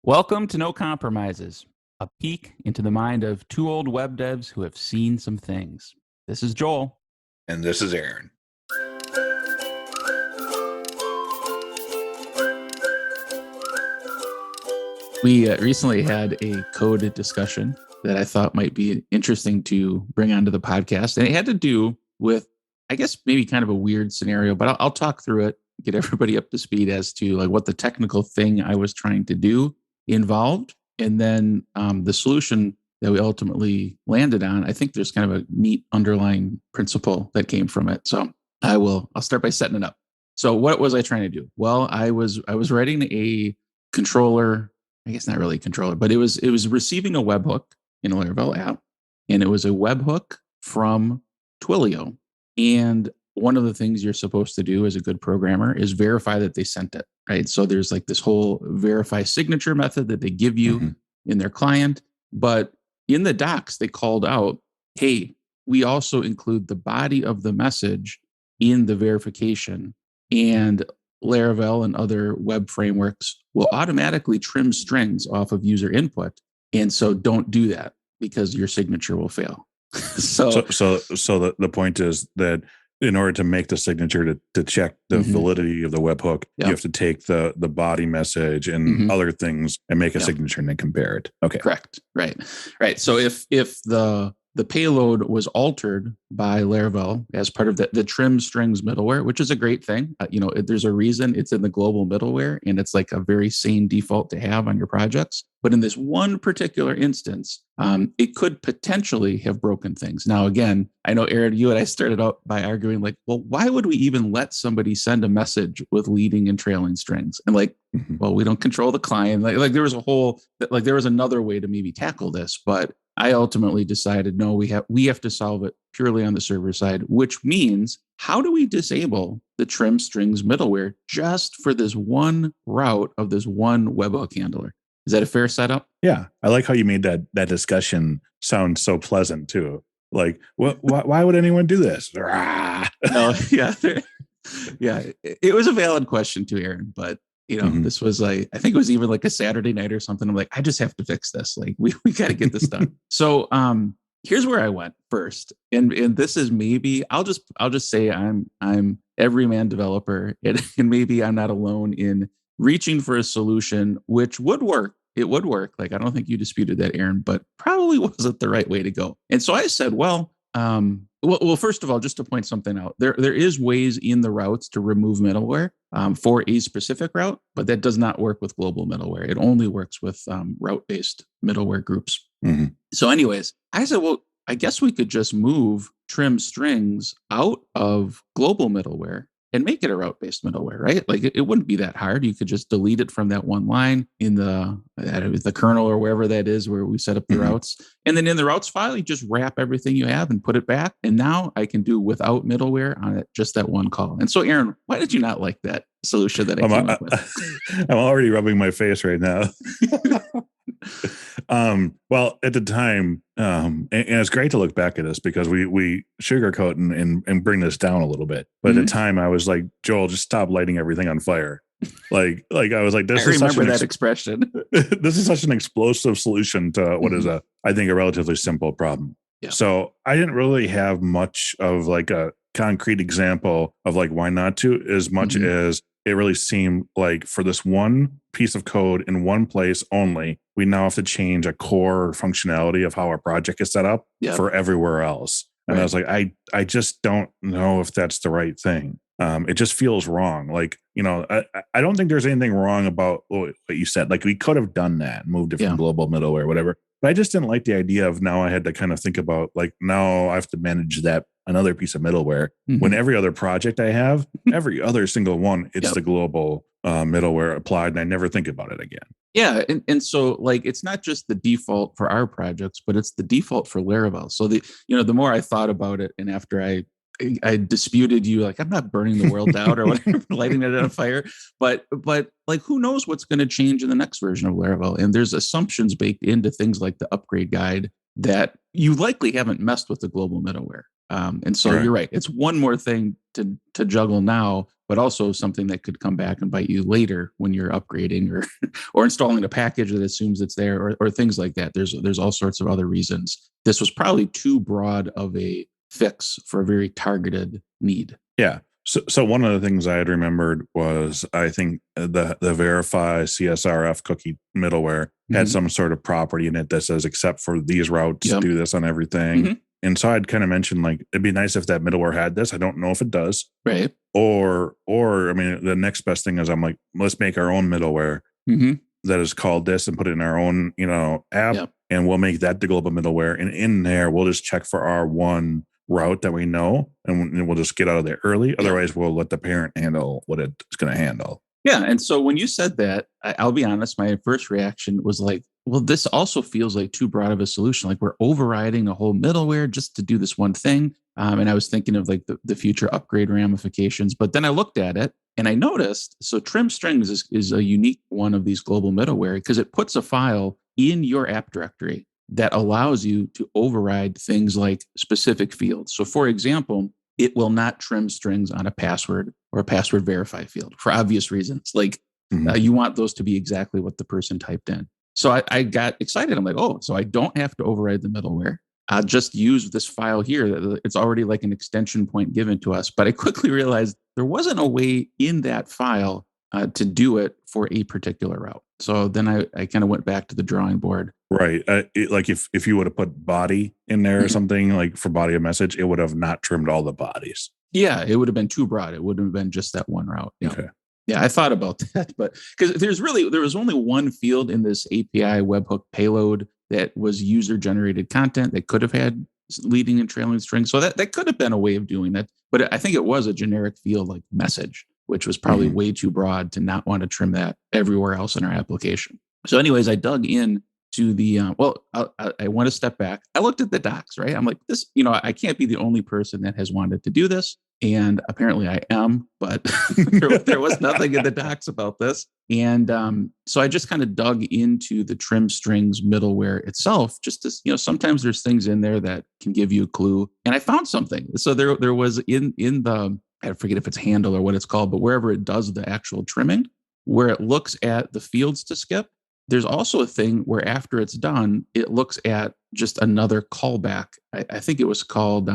Welcome to No Compromises, a peek into the mind of two old web devs who have seen some things. This is Joel. And this is Aaron. We recently had a code discussion that I thought might be interesting to bring onto the podcast. And it had to do with, I guess, maybe kind of a weird scenario, but I'll talk through it, get everybody up to speed as to like what the technical thing I was trying to do involved. And then the solution that we ultimately landed on, I think there's kind of a neat underlying principle that came from it. So I'll start by setting it up. So what was I trying to do? Well, I was writing a controller. I guess not really a controller, but it was receiving a webhook in a Laravel app, and it was a webhook from Twilio. And one of the things you're supposed to do as a good programmer is verify that they sent it, right? So there's like this whole verify signature method that they give you in their client. But in the docs, they called out, hey, we also include the body of the message in the verification. And Laravel and other web frameworks will automatically trim strings off of user input. And so don't do that because your signature will fail. So the point is that in order to make the signature to check the validity of the webhook, you have to take the body message and other things and make a signature and then compare it. Okay. Correct. Right. So if the payload was altered by Laravel as part of the trim strings middleware, which is a great thing. There's a reason it's in the global middleware, and it's like a very sane default to have on your projects. But in this one particular instance, it could potentially have broken things. Now, again, I know, Aaron, you and I started out by arguing like, well, why would we even let somebody send a message with leading and trailing strings? And like, well, we don't control the client. Like there was another way to maybe tackle this, but I ultimately decided, no, we have to solve it purely on the server side, which means how do we disable the trim strings middleware just for this one route of this one webhook handler? Is that a fair setup? Yeah. I like how you made that discussion sound so pleasant too. Like, why would anyone do this? No, yeah. It was a valid question too, Aaron, but this was like, I think it was even like a Saturday night or something. I'm like, I just have to fix this. Like we got to get this done. So here's where I went first. And this is maybe I'll just say I'm everyman developer, and maybe I'm not alone in reaching for a solution which would work. It would work. Like, I don't think you disputed that, Aaron, but probably wasn't the right way to go. And so I said, well, first of all, just to point something out, there is ways in the routes to remove middleware for a specific route, but that does not work with global middleware. It only works with route-based middleware groups. So anyways, I said, well, I guess we could just move trim strings out of global middleware and make it a route-based middleware, right? Like it wouldn't be that hard. You could just delete it from that one line in the kernel or wherever that is where we set up the routes. And then in the routes file, you just wrap everything you have and put it back. And now I can do without middleware on it, just that one call. And so, Aaron, why did you not like that solution that I came up with? I'm already rubbing my face right now. Well, at the time, and it's great to look back at this because we sugarcoat and bring this down a little bit. But at the time, I was like, Joel, just stop lighting everything on fire. Like I was like, this I is remember that expression. This is such an explosive solution to what is I think a relatively simple problem. Yeah. So I didn't really have much of like a concrete example of like why not to, as much as it really seemed like for this one piece of code in one place only, we now have to change a core functionality of how our project is set up for everywhere else. And I was like, I just don't know if that's the right thing. It just feels wrong. Like, I don't think there's anything wrong about what you said. Like we could have done that, moved it from global middleware, whatever. But I just didn't like the idea of now I had to kind of think about like, now I have to manage that another piece of middleware when every other project I have, every other single one, it's the global middleware applied, and I never think about it again. Yeah. And so like, it's not just the default for our projects, but it's the default for Laravel. So the more I thought about it, and after I disputed you, like, I'm not burning the world down or whatever, lighting it on fire, but like, who knows what's going to change in the next version of Laravel? And there's assumptions baked into things like the upgrade guide that you likely haven't messed with the global middleware. And so Right. you're right. It's one more thing to juggle now, but also something that could come back and bite you later when you're upgrading or or installing a package that assumes it's there or things like that. There's all sorts of other reasons. This was probably too broad of a fix for a very targeted need. Yeah. So one of the things I had remembered was I think the verify CSRF cookie middleware had Mm-hmm. some sort of property in it that says except for these routes, Yep. do this on everything. Mm-hmm. And so I'd kind of mentioned like it'd be nice if that middleware had this. I don't know if it does. Right. Or I mean the next best thing is I'm like, let's make our own middleware Mm-hmm. that is called this and put it in our own, app, Yep. and we'll make that the global middleware. And in there, we'll just check for our one route that we know, and we'll just get out of there early. Otherwise, we'll let the parent handle what it's going to handle. Yeah. And so when you said that, I'll be honest, my first reaction was like, well, this also feels like too broad of a solution. Like we're overriding a whole middleware just to do this one thing. And I was thinking of like the future upgrade ramifications. But then I looked at it and I noticed, so trim strings is a unique one of these global middleware because it puts a file in your app directory that allows you to override things like specific fields. So for example, it will not trim strings on a password or a password verify field for obvious reasons. Like you want those to be exactly what the person typed in. So I got excited. I'm like, oh, so I don't have to override the middleware. I'll just use this file here. It's already like an extension point given to us. But I quickly realized there wasn't a way in that file to do it for a particular route. So then I kind of went back to the drawing board. Right. Like if you would have put body in there or something like for body of message, it would have not trimmed all the bodies. Yeah, it would have been too broad. It wouldn't have been just that one route. Yeah. Okay. Yeah, I thought about that, but because there was only one field in this API webhook payload that was user generated content that could have had leading and trailing strings. So that could have been a way of doing that. But I think it was a generic field like message, which was probably way too broad to not want to trim that everywhere else in our application. So, anyways, I dug in to the I want to step back. I looked at the docs, right? I'm like, this, I can't be the only person that has wanted to do this. And apparently I am, but there was nothing in the docs about this. And so I just kind of dug into the trim strings middleware itself, just to, sometimes there's things in there that can give you a clue. And I found something. So there was in the, I forget if it's handle or what it's called, but wherever it does the actual trimming, where it looks at the fields to skip, there's also a thing where after it's done, it looks at just another callback. I think it was called,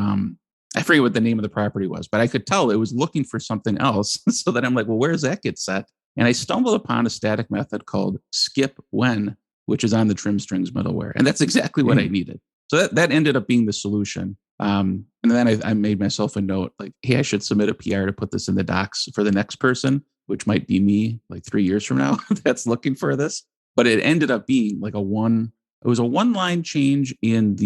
I forget what the name of the property was, but I could tell it was looking for something else. So then I'm like, well, where does that get set? And I stumbled upon a static method called skip when, which is on the trim strings middleware. And that's exactly what I needed. So that ended up being the solution. And then I made myself a note like, hey, I should submit a PR to put this in the docs for the next person, which might be me like 3 years from now that's looking for this. But it ended up being like it was a one line change in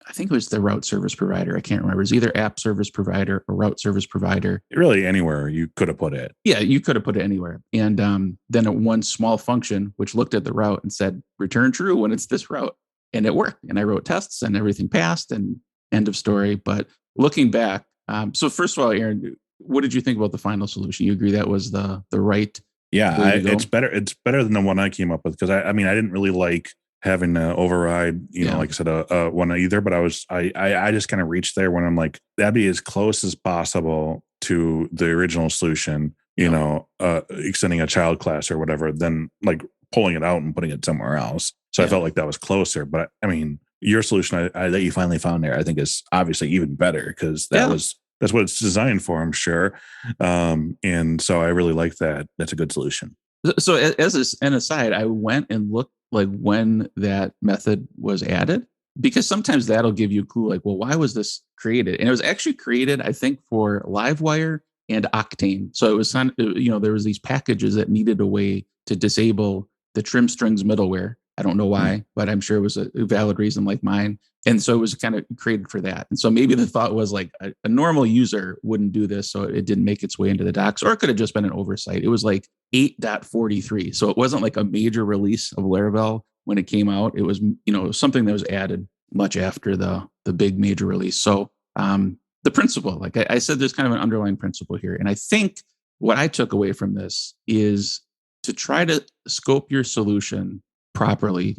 I think it was the route service provider. I can't remember. It's either app service provider or route service provider. Really anywhere you could have put it. Yeah, you could have put it anywhere. And then one small function, which looked at the route and said, return true when it's this route. And it worked. And I wrote tests and everything passed and end of story. But looking back, so first of all, Aaron, what did you think about the final solution? You agree that was the right Yeah, it's better. It's better than the one I came up with because I mean I didn't really like having to override, like I said, one either. But I just kind of reached there when I'm like that'd be as close as possible to the original solution. Extending a child class or whatever, then like pulling it out and putting it somewhere else. So I felt like that was closer. But I mean, your solution that you finally found there, I think is obviously even better because that's what it's designed for, I'm sure. And so I really like that. That's a good solution. So as an aside, I went and looked like when that method was added, because sometimes that'll give you a clue like, well, why was this created? And it was actually created, I think, for Livewire and Octane. So it was, there was these packages that needed a way to disable the trim strings middleware. I don't know why, but I'm sure it was a valid reason like mine. And so it was kind of created for that. And so maybe the thought was like a normal user wouldn't do this. So it didn't make its way into the docs, or it could have just been an oversight. It was like 8.43. So it wasn't like a major release of Laravel when it came out. It was, something that was added much after the big major release. So the principle, like I said, there's kind of an underlying principle here. And I think what I took away from this is to try to scope your solution properly.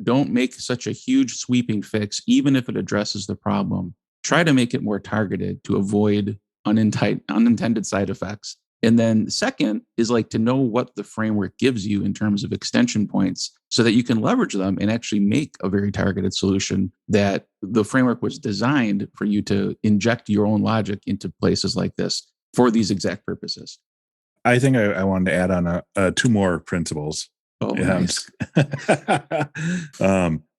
Don't make such a huge sweeping fix, even if it addresses the problem, try to make it more targeted to avoid unintended side effects. And then second is like to know what the framework gives you in terms of extension points so that you can leverage them and actually make a very targeted solution that the framework was designed for you to inject your own logic into places like this for these exact purposes. I think I wanted to add on two more principles. Oh, nice.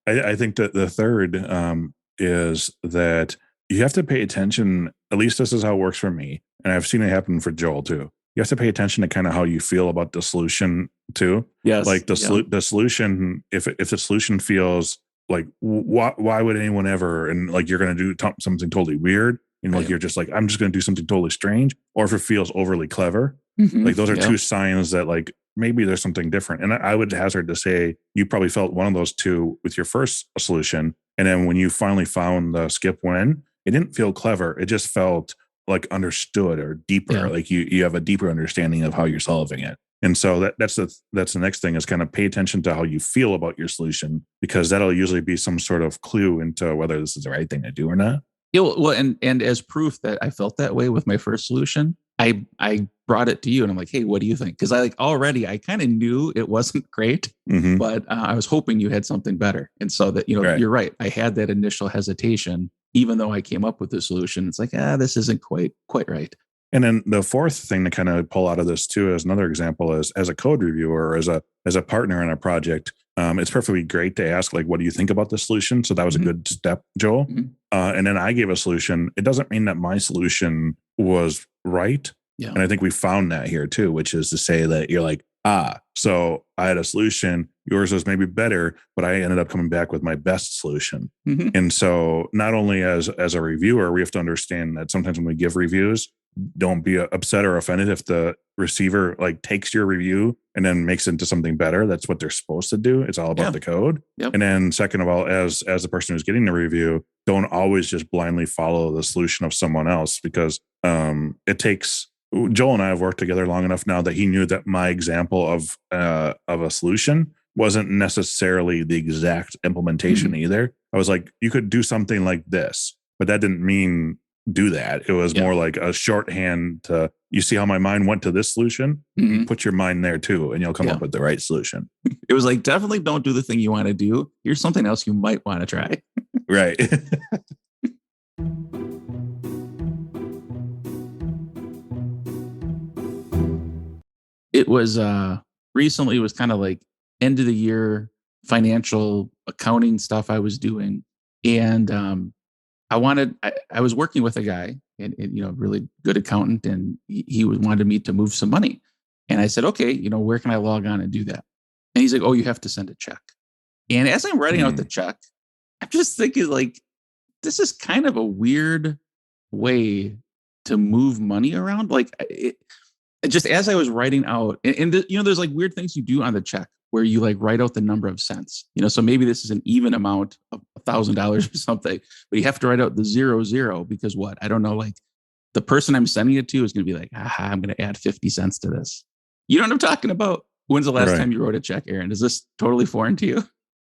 I think that the third is that you have to pay attention. At least this is how it works for me, and I've seen it happen for Joel too. You have to pay attention to kind of how you feel about the solution too. Yes. Like the solution, if the solution feels like why would anyone ever, and like you're going to do something totally weird, and like you're just like I'm just going to do something totally strange, or if it feels overly clever. Like those are two signs that like maybe there's something different. And I would hazard to say you probably felt one of those two with your first solution. And then when you finally found the skip win, it didn't feel clever. It just felt like understood or deeper. Yeah. Like you have a deeper understanding of how you're solving it. And so that's the next thing is kind of pay attention to how you feel about your solution, because that'll usually be some sort of clue into whether this is the right thing to do or not. Yeah, well, and as proof that I felt that way with my first solution, I brought it to you and I'm like, hey, what do you think? Because I kind of knew it wasn't great, but I was hoping you had something better. And so that, you're right. I had that initial hesitation, even though I came up with the solution. It's like, this isn't quite right. And then the fourth thing to kind of pull out of this too, as another example, is as a code reviewer or as a partner in a project, it's perfectly great to ask, like, what do you think about the solution? So that was a good step, Joel. And then I gave a solution. It doesn't mean that my solution was right. Yeah. And I think we found that here too, which is to say that you're like, so I had a solution. Yours was maybe better, but I ended up coming back with my best solution. And so not only as a reviewer, we have to understand that sometimes when we give reviews, don't be upset or offended if the receiver like takes your review and then makes it into something better. That's what they're supposed to do. It's all about the code. Yep. And then second of all, as the person who's getting the review, don't always just blindly follow the solution of someone else, because it takes. Joel and I have worked together long enough now that he knew that my example of a solution wasn't necessarily the exact implementation either. I was like, you could do something like this, but that didn't mean do that. It was more like a shorthand to, you see how my mind went to this solution? Put your mind there too, and you'll come up with the right solution. It was like, definitely don't do the thing you want to do. Here's something else you might want to try. Right. It was recently, it was kind of like end of the year financial accounting stuff I was doing. And I was working with a guy, and really good accountant, and he wanted me to move some money. And I said, okay, where can I log on and do that? And he's like, oh, you have to send a check. And as I'm writing out the check, I'm just thinking, like, this is kind of a weird way to move money around. Like, just as I was writing out, and there's like weird things you do on the check where you like write out the number of cents, so maybe this is an even amount of $1,000 or something, but you have to write out the 00 because what? I don't know. Like the person I'm sending it to is going to be like, I'm going to add 50 cents to this. You know what I'm talking about? When's the last time you wrote a check, Aaron? Is this totally foreign to you?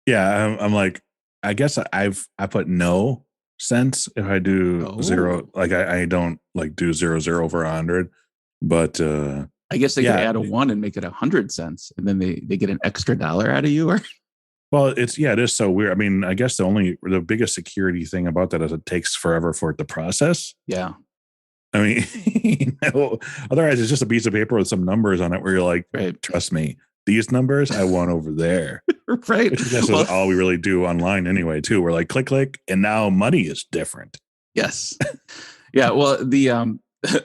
Yeah. I'm like, I guess I put no cents if I do zero. Like I don't like do 00 over 100. But I guess they could add a 1 and make it 100 cents, and then they get an extra $1 out of you. Or well, it is so weird. I mean, I guess the biggest security thing about that is it takes forever for it to process. Yeah. I mean, otherwise it's just a piece of paper with some numbers on it where you're like, trust me, these numbers I want over there. Right. Which I guess is all we really do online anyway, too. We're like, click, and now money is different. Yes. Yeah. Well,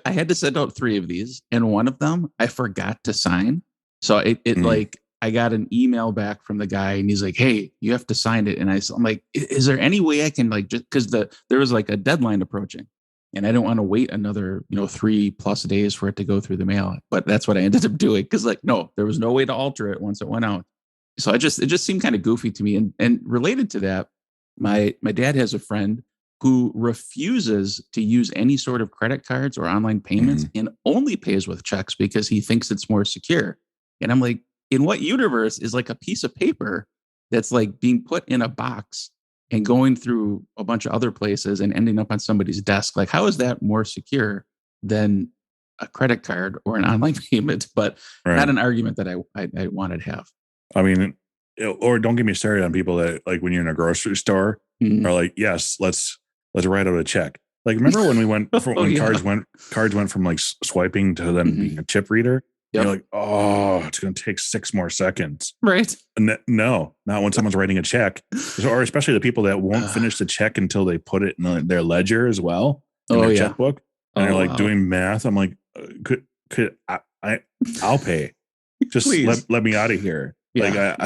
I had to send out 3 of these, and one of them I forgot to sign. So like I got an email back from the guy, and he's like, "Hey, you have to sign it." And I'm like, "Is there any way I can like just because there was like a deadline approaching, and I don't want to wait another 3+ days for it to go through the mail." But that's what I ended up doing because no, there was no way to alter it once it went out. So it just seemed kind of goofy to me. And related to that, my dad has a friend who refuses to use any sort of credit cards or online payments and only pays with checks because he thinks it's more secure. And I'm like, in what universe is like a piece of paper that's like being put in a box and going through a bunch of other places and ending up on somebody's desk. Like, how is that more secure than a credit card or an online payment? But not an argument that I wanted to have. I mean, or don't get me started on people that, like, when you're in a grocery store are like, yes, let's write out a check. Like, remember when we went cards went from like swiping to then being a chip reader? Yep. You're like, oh, it's going to take 6 more seconds. Right. No, not when someone's writing a check, or especially the people that won't finish the check until they put it in their ledger as well, in their checkbook. And they're like doing math. I'm like, I'll pay. Just let me out of here. Yeah.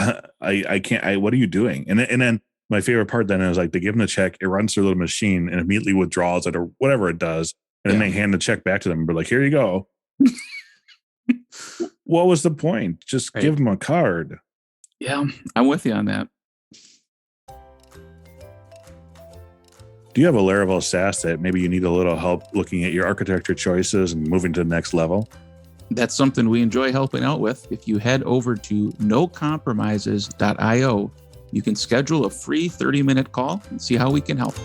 Like I can't. What are you doing? And then my favorite part then is like they give them the check, it runs through the machine and immediately withdraws it or whatever it does, and then they hand the check back to them. But like, here you go. What was the point? Just give them a card. Yeah, I'm with you on that. Do you have a Laravel SaaS that maybe you need a little help looking at your architecture choices and moving to the next level? That's something we enjoy helping out with. If you head over to nocompromises.io, you can schedule a free 30-minute call and see how we can help.